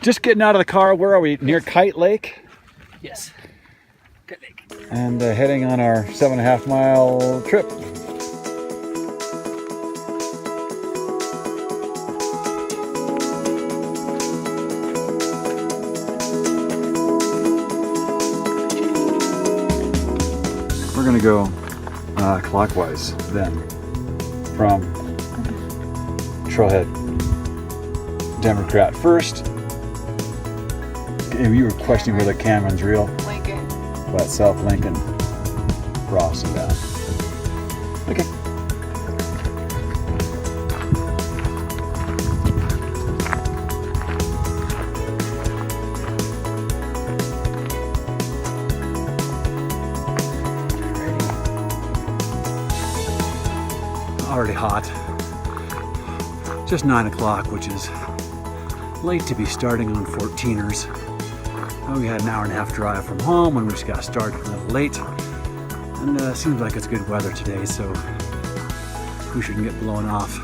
Just getting out of the car. Where are we? Near Kite Lake? Yes. Kite Lake. And heading on our 7.5 mile trip. We're going to go clockwise then from Trailhead Democrat first. And you were questioning whether Cameron's real. Lincoln. But South Lincoln, Ross and that. Okay. Already hot. Just 9 o'clock, which is late to be starting on 14ers. We had an hour-and-a-half drive from home when we just got started a little late. And seems like it's good weather today, so we shouldn't get blown off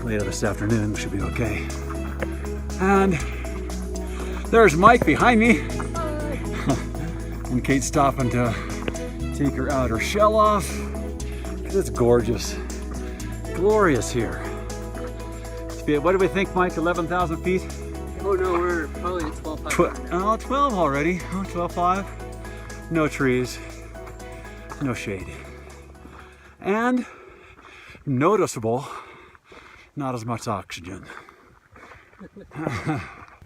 later this afternoon. We should be okay. And there's Mike behind me. And Kate's stopping to take her outer shell off. It's gorgeous. Glorious here. What do we think, Mike? 11,000 feet? Oh no, we're probably at 12,500. 12 already. Oh, 12.5. No trees. No shade. And noticeable, not as much oxygen.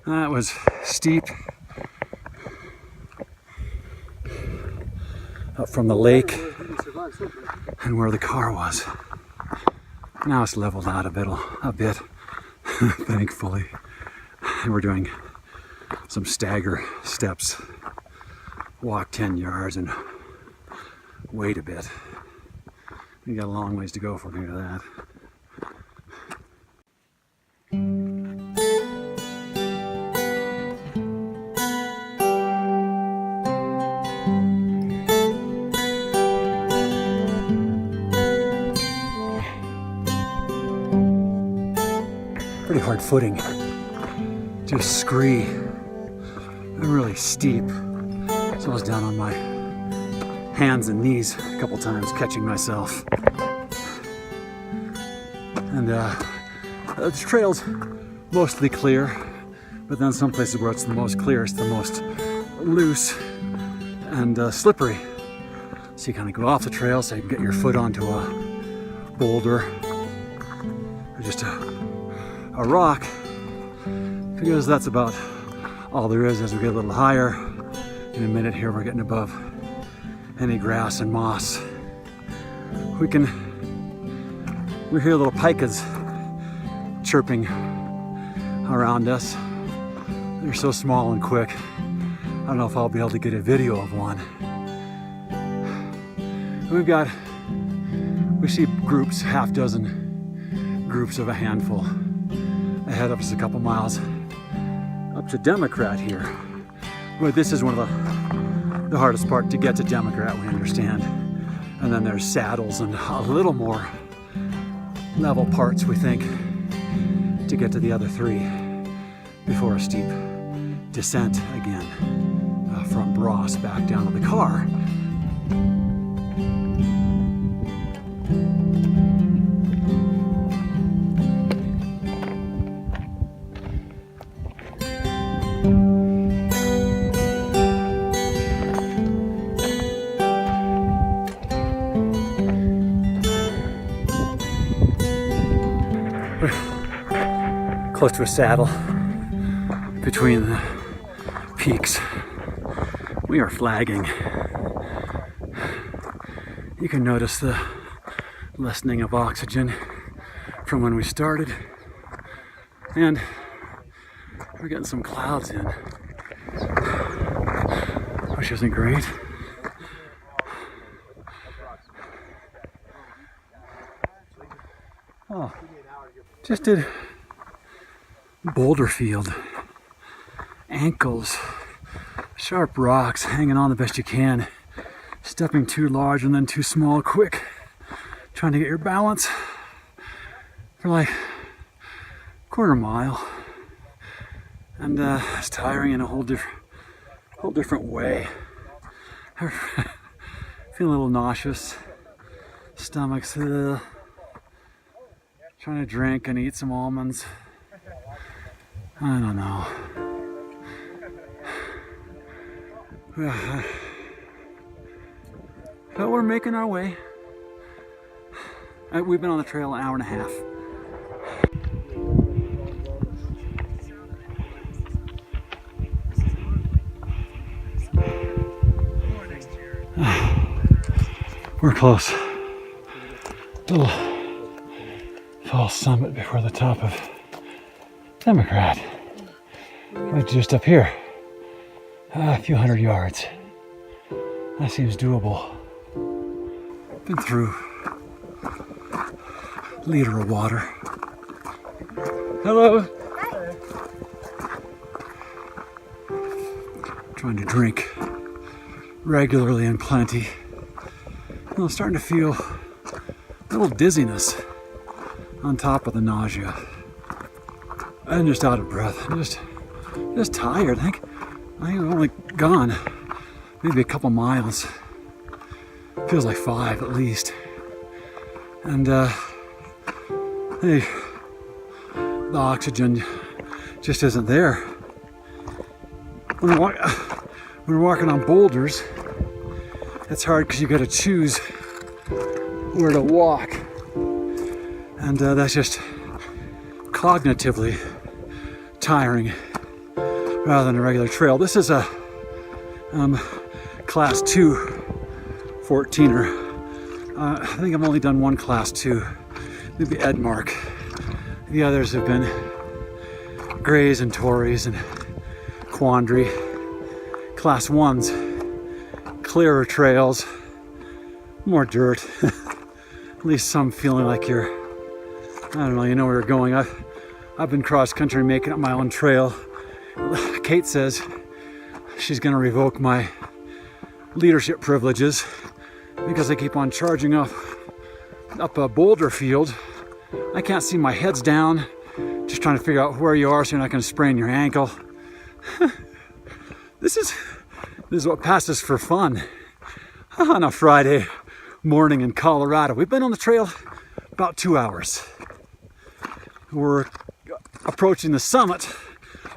That was steep. Up from the lake and where the car was. Now it's leveled out a bit, thankfully. And we're doing some stagger steps. Walk 10 yards and wait a bit. We got a long ways to go if we're going to do that. Pretty hard footing. Just scree and really steep. So I was down on my hands and knees a couple times catching myself. And the trail's mostly clear, but then some places where it's the most clear, it's the most loose and slippery. So you kind of go off the trail so you can get your foot onto a boulder or just a rock, because that's about all there is. As we get a little higher, in a minute here we're getting above any grass and moss. We hear little pikas chirping around us. They're so small and quick. I don't know if I'll be able to get a video of one. We see groups, half dozen groups of a handful ahead of us a couple miles up to Democrat here. But this is one of the hardest part to get to Democrat, we understand. And then there's saddles and a little more level parts, we think, to get to the other three before a steep descent again from Ross back down to the car. Close to a saddle between the peaks. We are flagging. You can notice the lessening of oxygen from when we started, and we're getting some clouds in, which isn't great. Oh, just did boulder field, ankles, sharp rocks, hanging on the best you can, stepping too large and then too small quick, trying to get your balance for like a quarter mile, And it's tiring in a whole different way. Feeling a little nauseous. Stomach's trying to drink and eat some almonds. I don't know. But we're making our way. We've been on the trail an hour and a half. We're close. Little false summit before the top of Democrat. We're just up here. A few hundred yards. That seems doable. Been through a liter of water. Hello. Hi. Trying to drink regularly and plenty. I'm starting to feel a little dizziness on top of the nausea. I'm just out of breath. I'm just tired. I think I've only gone maybe a couple miles. Feels like 5 at least. And hey, the oxygen just isn't there. When we're walking on boulders, it's hard because you got to choose where to walk, and that's just cognitively tiring rather than a regular trail. This is a class 2 14er. I think I've only done one class 2, maybe Edmark. The others have been Grays and Tories and Quandary. Class 1s, clearer trails, more dirt. At least some feeling like you're, I don't know, you know where you're going. I've been cross country making up my own trail. Kate says she's gonna revoke my leadership privileges because I keep on charging up a boulder field. I can't see, my head's down, just trying to figure out where you are so you're not gonna sprain your ankle. This is what passes for fun on a Friday morning in Colorado. We've been on the trail about 2 hours. We're approaching the summit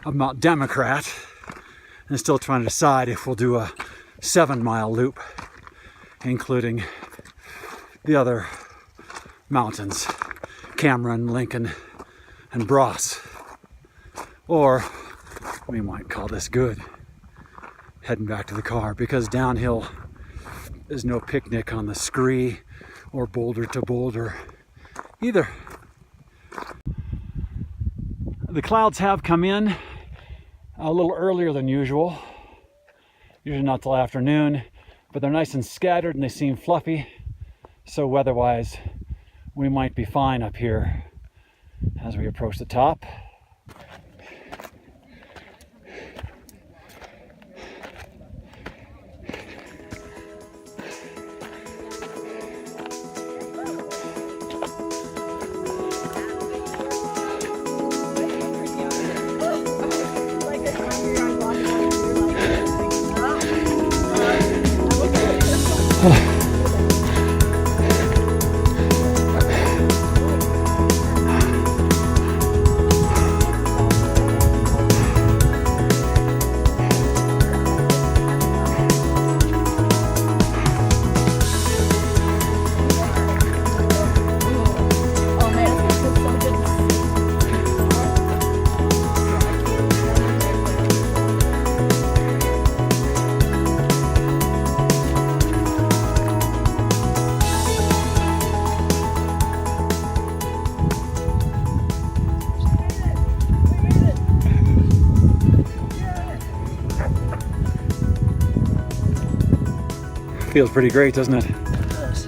of Mount Democrat and still trying to decide if we'll do a 7-mile loop, including the other mountains, Cameron, Lincoln, and Bross. Or we might call this good. Heading back to the car, because downhill is no picnic on the scree or boulder to boulder either. The clouds have come in a little earlier than usual. Usually not till afternoon, but they're nice and scattered and they seem fluffy. So weather-wise, we might be fine up here as we approach the top. Feels pretty great, doesn't it? Yes.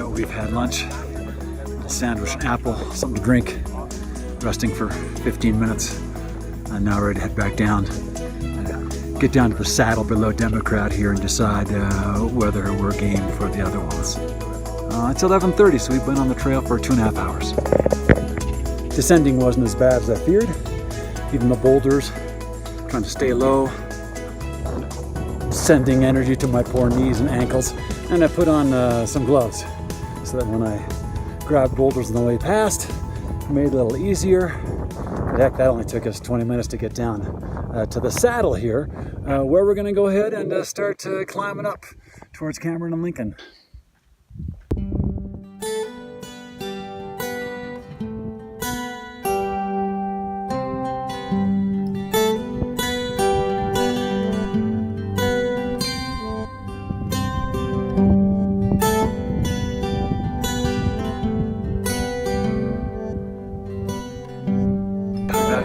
We've had lunch, a sandwich, an apple, something to drink, resting for 15 minutes, and now ready to head back down. Get down to the saddle below Democrat here and decide whether we're game for the other ones. It's 11:30, so we've been on the trail for 2.5 hours. descending wasn't as bad as I feared. Even the boulders, trying to stay low, sending energy to my poor knees and ankles. And I put on some gloves so that when I grabbed boulders on the way past, it made it a little easier. But heck, that only took us 20 minutes to get down to the saddle here, where we're gonna go ahead and start climbing up towards Cameron and Lincoln.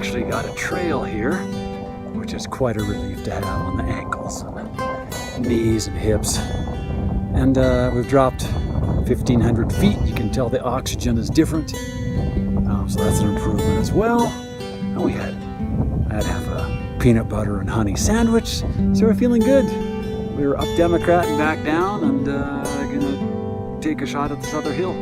Actually got a trail here, which is quite a relief to have on the ankles and knees and hips. And we've dropped 1,500 feet. You can tell the oxygen is different, so that's an improvement as well. And I had to have a peanut butter and honey sandwich, so we're feeling good. We were up Democrat and back down, and gonna take a shot at this other hill.